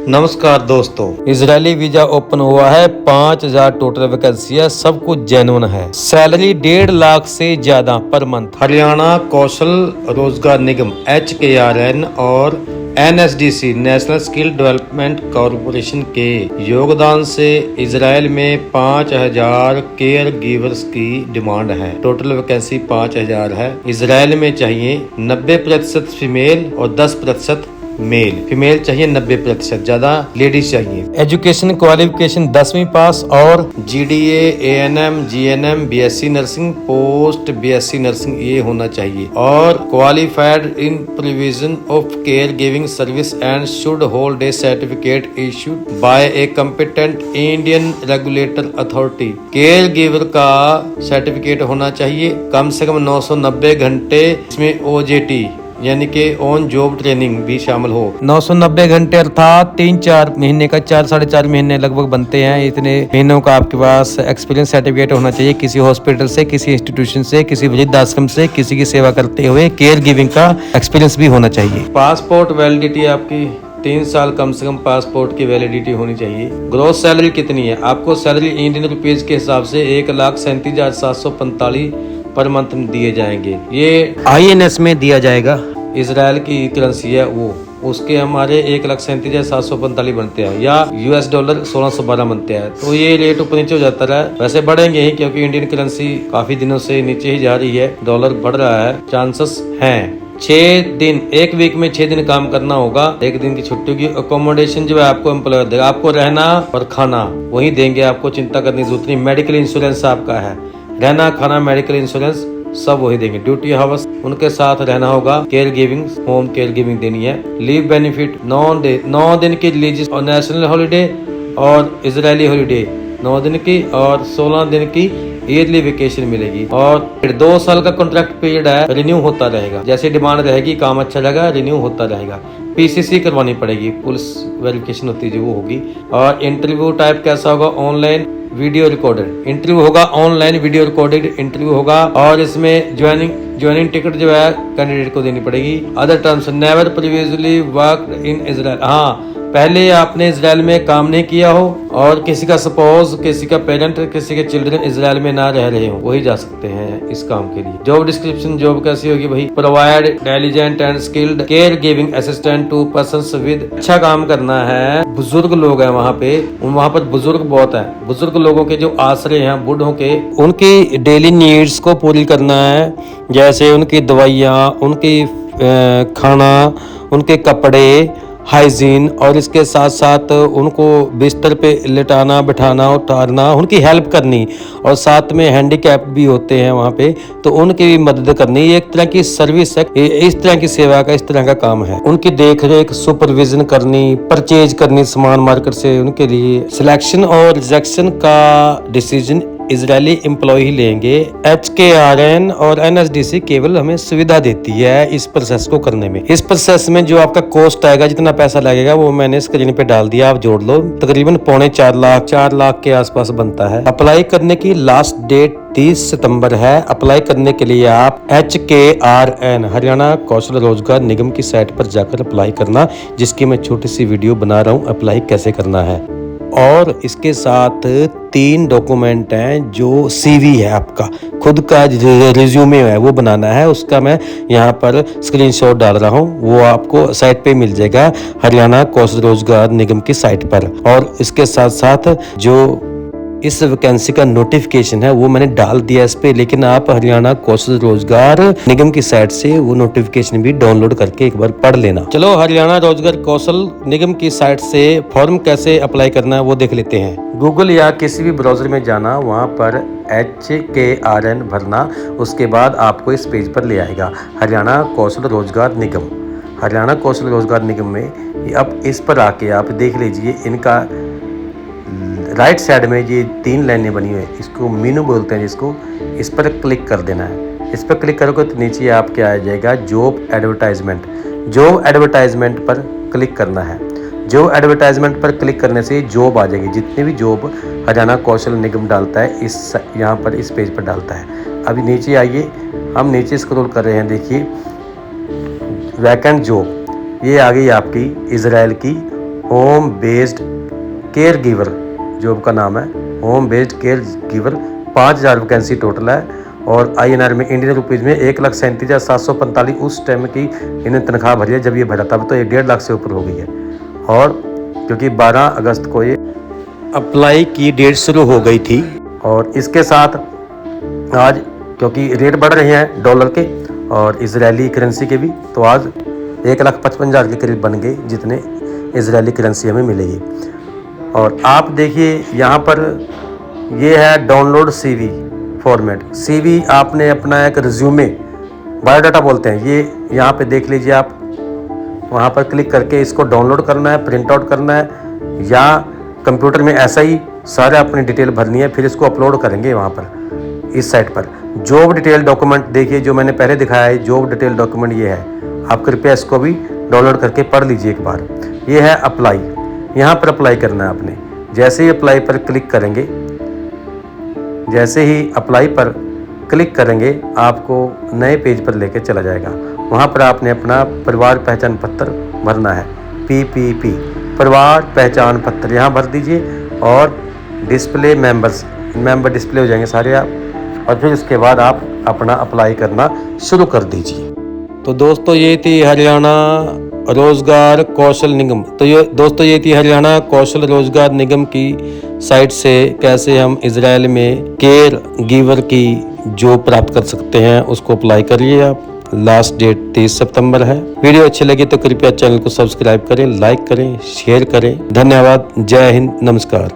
नमस्कार दोस्तों, Israeli visa open हुआ है। 5,000 टोटल वैकेंसी है, सब कुछ जेन्युइन है। सैलरी 1.5 लाख से ज्यादा पर मंथ। हरियाणा कौशल रोजगार निगम HKRN और NSDC national skill development corporation के योगदान से इजराइल में 5,000 केयर गिवर्स की डिमांड है। टोटल वैकेंसी 5,000 है। इजराइल में चाहिए 90% फीमेल और 10% मेल। फीमेल चाहिए 90%, ज्यादा लेडीज चाहिए। एजुकेशन क्वालिफिकेशन 10वीं पास और GDA, ANM, GNM, BSc nursing, post BSc nursing ये होना चाहिए और qualified in provision of care giving service and should hold A certificate issued by a competent Indian regulator authority. Care giver का certificate होना चाहिए, कम से कम 990 घंटे, इसमें OJT यानी कि ऑन जॉब ट्रेनिंग भी शामिल हो। 990 घंटे अर्थात 3-4 महीने का 4-4.5 महीने लगभग बनते हैं। इतने महीनों का आपके पास एक्सपीरियंस सर्टिफिकेट होना चाहिए किसी हॉस्पिटल से, किसी इंस्टीट्यूशन से, किसी वृद्ध आश्रम से, किसी की सेवा करते हुए केयर गिविंग का एक्सपीरियंस भी होना चाहिए। पासपोर्ट वैलिडिटी आपकी 3 साल कम से कम पासपोर्ट की वैलिडिटी होनी चाहिए। ग्रोस सैलरी कितनी है? आपको सैलरी इंडियन रुपीज के हिसाब से 1,37,745 पर मंथ दिए जाएंगे। ये INS में दिया जाएगा। इजराइल की करेंसी है वो, उसके हमारे 1,37,745 बनते हैं या US डॉलर 1,612 बनते हैं। तो ये रेट ऊपर नीचे हो जाता है। वैसे बढ़ेंगे ही क्योंकि इंडियन करेंसी काफी दिनों से नीचे ही जा रही है, डॉलर बढ़ रहा है, चांसेस हैं। 6 दिन, एक वीक में 6 दिन काम करना होगा, 1 दिन की छुट्टी होगी। अकोमोडेशन जो है आपको एम्प्लॉयर देगा, आपको रहना और खाना वही देंगे, आपको चिंता करने की जरूरत नहीं। मेडिकल इंश्योरेंस आपका है, रहना खाना मेडिकल इंश्योरेंस सब वही देंगे। ड्यूटी हावर्स उनके साथ रहना होगा। Care giving, home care giving देनी है। लीव बेनिफिट 9 दिन की रिलीजियस और नेशनल हॉलिडे और इजरायली हॉलिडे 9 दिन की और 16 दिन की ईयरली वेकेशन मिलेगी। और फिर 2 साल का कॉन्ट्रैक्ट पीरियड है, रिन्यू होता रहेगा। जैसे डिमांड रहेगी, काम अच्छा रहेगा, रिन्यू होता रहेगा। PCC करवानी पड़ेगी, पुलिस वेरिफिकेशन होती है वो होगी। और इंटरव्यू टाइप कैसा होगा? ऑनलाइन वीडियो रिकॉर्डेड इंटरव्यू होगा, ऑनलाइन वीडियो रिकॉर्डेड इंटरव्यू होगा। और इसमें ज्वाइनिंग टिकट जो है कैंडिडेट को देनी पड़ेगी। Other terms, never previously worked in Israel. हाँ, पहले आपने इजराइल में काम नहीं किया हो और किसी का सपोज, किसी का पेरेंट, किसी के चिल्ड्रन इजराइल में ना रह रहे हो, वही जा सकते हैं इस काम के लिए। जॉब डिस्क्रिप्शन, जॉब कैसी होगी भाई? Provide intelligent and skilled care giving assistant to persons with. अच्छा काम करना है। बुजुर्ग लोग हैं वहाँ पे, वहाँ पर बुजुर्ग बहुत है। बुजुर्ग लोगों के जो आश्रय हैं, बूढ़ों के, उनकी डेली नीड्स को पूरी करना है। जैसे उनकी दवाइयाँ, उनकी खाना, उनके कपड़े, हाइजीन, और इसके साथ साथ उनको बिस्तर पे लिटाना, बिठाना, उतारना, उनकी हेल्प करनी। और साथ में हैंडीकैप भी होते हैं वहाँ पे, तो उनकी भी मदद करनी। ये एक तरह की सर्विस है, इस तरह की सेवा का, इस तरह का काम है। उनकी देख रेख, सुपरविजन करनी, परचेज करनी सामान मार्केट से। उनके लिए सिलेक्शन और रिजेक्शन का डिसीजन इजरायली एम्प्लॉय ही लेंगे। HKRN और NSDC केवल हमें सुविधा देती है इस प्रोसेस को करने में। इस प्रोसेस में जो आपका कॉस्ट आएगा, जितना पैसा लगेगा, वो मैंने स्क्रीन पे डाल दिया, आप जोड़ लो। तकरीबन 4.25 लाख के आसपास बनता है। अप्लाई करने की लास्ट डेट 30 सितंबर है। अप्लाई करने के लिए आप HKRN हरियाणा कौशल रोजगार निगम की साइट पर जाकर अप्लाई करना, जिसकी मैं छोटी सी वीडियो बना रहा हूँ अप्लाई कैसे करना है। और इसके साथ 3 डॉक्यूमेंट हैं। जो CV है आपका, खुद का रिज्यूमे है, वो बनाना है। उसका मैं यहाँ पर स्क्रीनशॉट डाल रहा हूँ, वो आपको साइट पे मिल जाएगा, हरियाणा कौशल रोजगार निगम की साइट पर। और इसके साथ साथ जो इस वैकेंसी का नोटिफिकेशन है वो मैंने डाल दिया इस पे, लेकिन आप हरियाणा कौशल रोजगार निगम की साइट से वो नोटिफिकेशन भी डाउनलोड करके एक बार पढ़ लेना। चलो, हरियाणा रोजगार कौशल निगम की साइट से फॉर्म कैसे अप्लाई करना है वो देख लेते हैं। गूगल या किसी भी ब्राउजर में जाना, वहाँ पर HKRN भरना, उसके बाद आपको इस पेज पर ले आएगा, हरियाणा कौशल रोजगार निगम। हरियाणा कौशल रोजगार निगम में अब इस पर आके आप देख लीजिए, इनका राइट साइड में ये 3 लाइनें बनी हुई है, इसको मीनू बोलते हैं, जिसको इस पर क्लिक कर देना है। इस पर क्लिक करोगे तो नीचे आपके आ जाएगा जॉब एडवर्टाइजमेंट। जॉब एडवर्टाइजमेंट पर क्लिक करना है। जॉब एडवर्टाइजमेंट पर क्लिक करने से जॉब आ जाएगी, जितनी भी जॉब हरियाणा कौशल निगम डालता है इस यहाँ पर इस पेज पर डालता है। अभी नीचे आइए, हम नीचे स्क्रॉल कर रहे हैं, देखिए वैकेंट जॉब, ये आ गई आपकी इजराइल की home based care giver job का नाम है, home based care giver. 5000 vacancy total है और INR में, इंडियन रुपीज़ में 1,37,745 उस टाइम की इन्हें तनख्वाह भरी है। जब ये भरा तब तो 1.5 लाख से ऊपर हो गई है। और क्योंकि 12 अगस्त को ये अप्लाई की डेट शुरू हो गई थी और इसके साथ आज क्योंकि रेट बढ़ रहे हैं डॉलर के और इजरायली करेंसी के भी, तो आज 1,55,000 के करीब बन गए जितने इजरायली करेंसी हमें मिलेगी। और आप देखिए यहाँ पर ये है डाउनलोड CV फॉर्मेट। CV आपने अपना एक रिज्यूमे, बायोडाटा बोलते हैं, ये यहाँ पे देख लीजिए आप। वहाँ पर क्लिक करके इसको डाउनलोड करना है, प्रिंट आउट करना है या कंप्यूटर में ऐसा ही सारे अपनी डिटेल भरनी है, फिर इसको अपलोड करेंगे वहाँ पर इस साइट पर। जॉब डिटेल डॉक्यूमेंट देखिए जो मैंने पहले दिखाया है, जॉब डिटेल डॉक्यूमेंट ये है। आप कृपया इसको भी डाउनलोड करके पढ़ लीजिए एक बार। ये है अप्लाई, यहाँ पर अप्लाई करना है आपने। जैसे ही अप्लाई पर क्लिक करेंगे, जैसे ही अप्लाई पर क्लिक करेंगे आपको नए पेज पर लेके चला जाएगा। वहाँ पर आपने अपना परिवार पहचान पत्र भरना है, PPP परिवार पहचान पत्र यहाँ भर दीजिए और डिस्प्ले मेंबर डिस्प्ले हो जाएंगे सारे आप, और फिर उसके बाद आप अपना अप्लाई करना शुरू कर दीजिए। तो दोस्तों ये थी हरियाणा रोजगार कौशल निगम। तो ये दोस्तों ये थी हरियाणा कौशल रोजगार निगम की साइट से कैसे हम इजराइल में केयर गिवर की जॉब प्राप्त कर सकते हैं, उसको अप्लाई करिए आप। लास्ट डेट 30 सितंबर है। वीडियो अच्छी लगी तो कृपया चैनल को सब्सक्राइब करें, लाइक करें, शेयर करें। धन्यवाद। जय हिंद, नमस्कार।